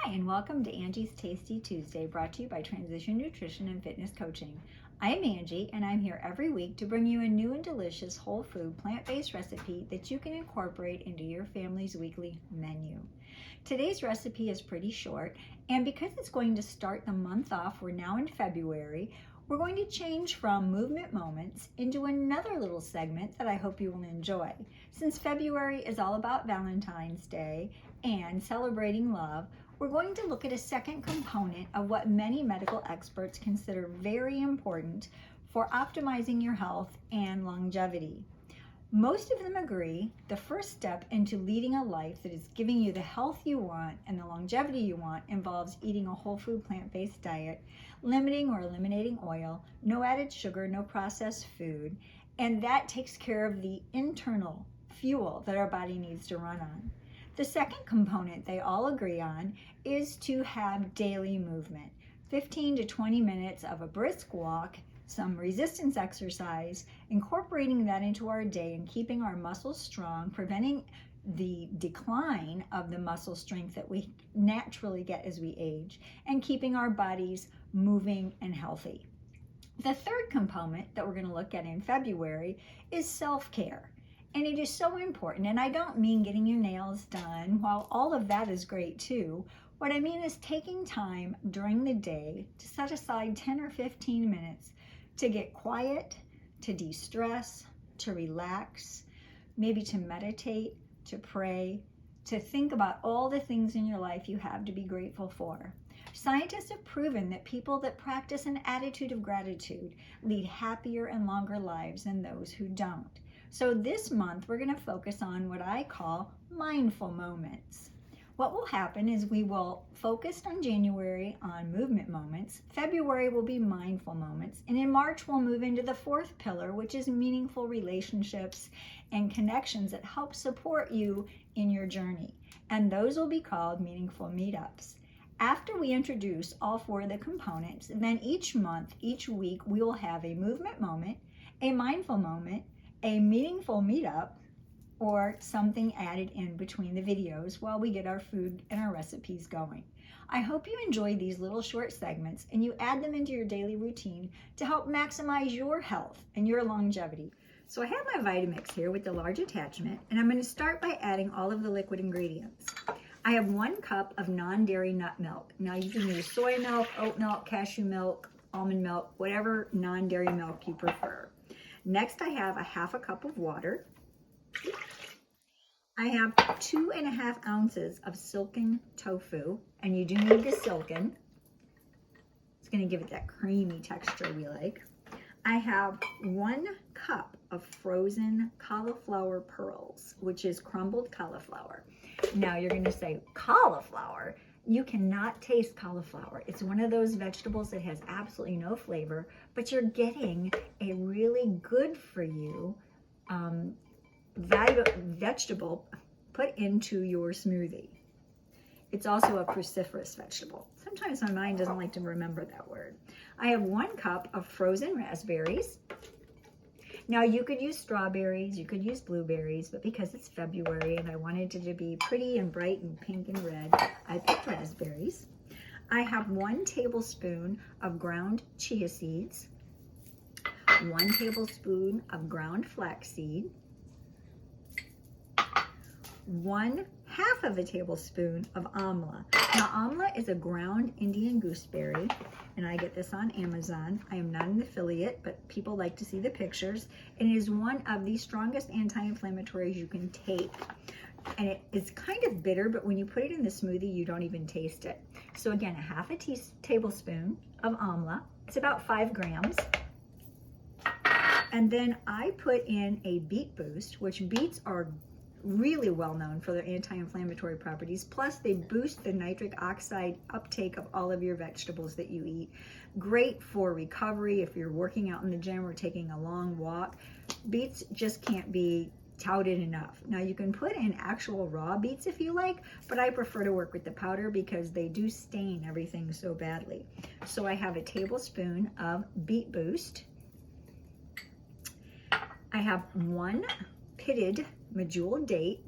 and welcome to Angie's Tasty Tuesday, brought to you by Transition Nutrition and Fitness Coaching. I'm Angie, and I'm here every week to bring you a new and delicious whole food plant-based recipe that you can incorporate into your family's weekly menu. Today's recipe is pretty short, and because it's going to start the month off, we're now in February, we're going to change from movement moments into another little segment that I hope you will enjoy. Since February is all about Valentine's Day and celebrating love, we're going to look at a second component of what many medical experts consider very important for optimizing your health and longevity. Most of them agree the first step into leading a life that is giving you the health you want and the longevity you want involves eating a whole food plant-based diet, limiting or eliminating oil, no added sugar, no processed food, and that takes care of the internal fuel that our body needs to run on. The second component they all agree on is to have daily movement, 15 to 20 minutes of a brisk walk, some resistance exercise, incorporating that into our day and keeping our muscles strong, preventing the decline of the muscle strength that we naturally get as we age, and keeping our bodies moving and healthy. The third component that we're going to look at in February is self-care. And it is so important, and I don't mean getting your nails done, while all of that is great too. What I mean is taking time during the day to set aside 10 or 15 minutes to get quiet, to de-stress, to relax, maybe to meditate, to pray, to think about all the things in your life you have to be grateful for. Scientists have proven that people that practice an attitude of gratitude lead happier and longer lives than those who don't. So this month, we're going to focus on what I call mindful moments. What will happen is we will focus on January on movement moments, February will be mindful moments, and in March we'll move into the fourth pillar, which is meaningful relationships and connections that help support you in your journey. And those will be called meaningful meetups. After we introduce all four of the components, then each month, each week, we will have a movement moment, a mindful moment, a meaningful meetup, or something added in between the videos while we get our food and our recipes going. I hope you enjoy these little short segments and you add them into your daily routine to help maximize your health and your longevity. So I have my Vitamix here with the large attachment, and I'm going to start by adding all of the liquid ingredients. I have 1 cup of non-dairy nut milk. Now you can use soy milk, oat milk, cashew milk, almond milk, whatever non-dairy milk you prefer. Next, I have a half a cup of water. I have 2.5 ounces of silken tofu, and you do need the silken. It's going to give it that creamy texture we like. I have 1 cup of frozen cauliflower pearls, which is crumbled cauliflower. Now you're going to say, cauliflower? You cannot taste cauliflower. It's one of those vegetables that has absolutely no flavor, but you're getting a really good for you vegetable put into your smoothie. It's also a cruciferous vegetable. Sometimes my mind doesn't like to remember that word. I have 1 cup of frozen raspberries. Now you could use strawberries, you could use blueberries, but because it's February and I wanted it to be pretty and bright and pink and red, I picked raspberries. I have 1 tablespoon of ground chia seeds, 1 tablespoon of ground flaxseed, 1/2 of a tablespoon of Amla. Now Amla is a ground Indian gooseberry, and I get this on Amazon. I am not an affiliate, but people like to see the pictures. And it is one of the strongest anti-inflammatories you can take. And it is kind of bitter, but when you put it in the smoothie, you don't even taste it. So again, a 1/2 tablespoon of Amla. It's about 5 grams. And then I put in a beet boost, which beets are really well known for their anti-inflammatory properties. Plus they boost the nitric oxide uptake of all of your vegetables that you eat. Great for recovery if you're working out in the gym or taking a long walk. Beets just can't be touted enough. Now you can put in actual raw beets if you like, but I prefer to work with the powder because they do stain everything so badly. So I have a tablespoon of beet boost. I have 1 pitted medjool date,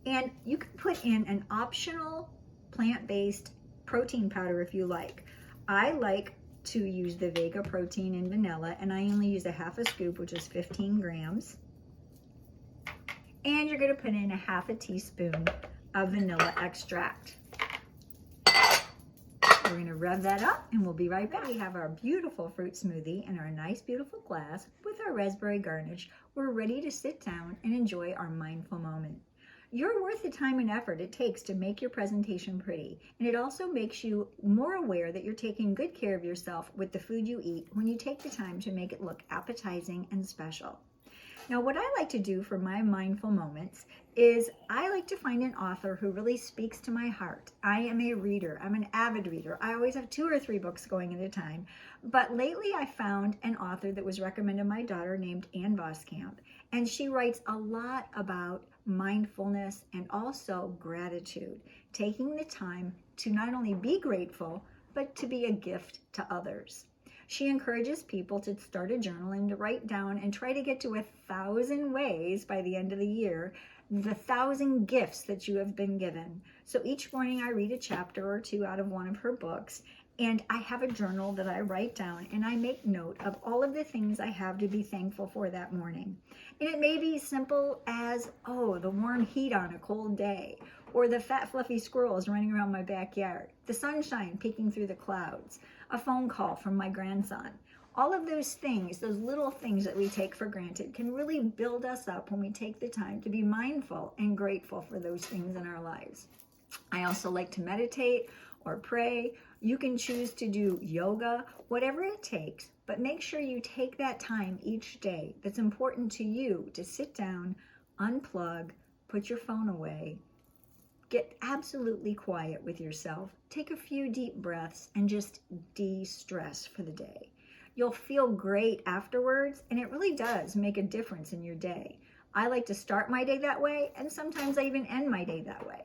and you can put in an optional plant-based protein powder if you like. I like to use the Vega protein in vanilla, and I only use a half a scoop, which is 15 grams. And you're going to put in a half a teaspoon of vanilla extract. We're going to rev that up and we'll be right back. We have our beautiful fruit smoothie in our nice beautiful glass with our raspberry garnish. We're ready to sit down and enjoy our mindful moment. You're worth the time and effort it takes to make your presentation pretty, and it also makes you more aware that you're taking good care of yourself with the food you eat when you take the time to make it look appetizing and special. Now, what I like to do for my mindful moments is I like to find an author who really speaks to my heart. I am a reader. I'm an avid reader. I always have 2 or 3 books going at a time. But lately I found an author that was recommended to my daughter named Ann Voskamp, and she writes a lot about mindfulness and also gratitude, taking the time to not only be grateful, but to be a gift to others. She encourages people to start a journal and to write down and try to get to 1,000 ways by the end of the year, the 1,000 gifts that you have been given. So each morning I read a chapter or 2 out of one of her books, and I have a journal that I write down and I make note of all of the things I have to be thankful for that morning. And it may be simple as, oh, the warm heat on a cold day, or the fat fluffy squirrels running around my backyard, the sunshine peeking through the clouds, a phone call from my grandson. All of those things, those little things that we take for granted, can really build us up when we take the time to be mindful and grateful for those things in our lives. I also like to meditate or pray. You can choose to do yoga, whatever it takes, but make sure you take that time each day that's important to you to sit down, unplug, put your phone away, get absolutely quiet with yourself, take a few deep breaths, and just de-stress for the day. You'll feel great afterwards, and it really does make a difference in your day. I like to start my day that way, and sometimes I even end my day that way.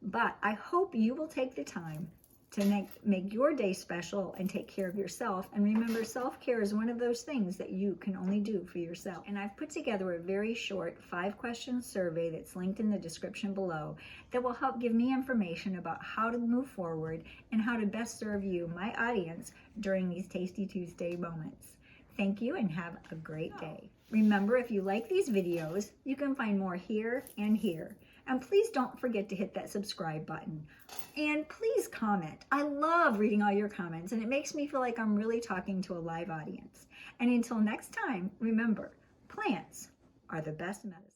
But I hope you will take the time to make your day special and take care of yourself. And remember, self-care is one of those things that you can only do for yourself. And I've put together a very short 5-question survey that's linked in the description below that will help give me information about how to move forward and how to best serve you, my audience, during these Tasty Tuesday moments. Thank you and have a great day. Remember, if you like these videos, you can find more here and here. And please don't forget to hit that subscribe button. And please comment. I love reading all your comments, and it makes me feel like I'm really talking to a live audience. And until next time, remember, plants are the best medicine.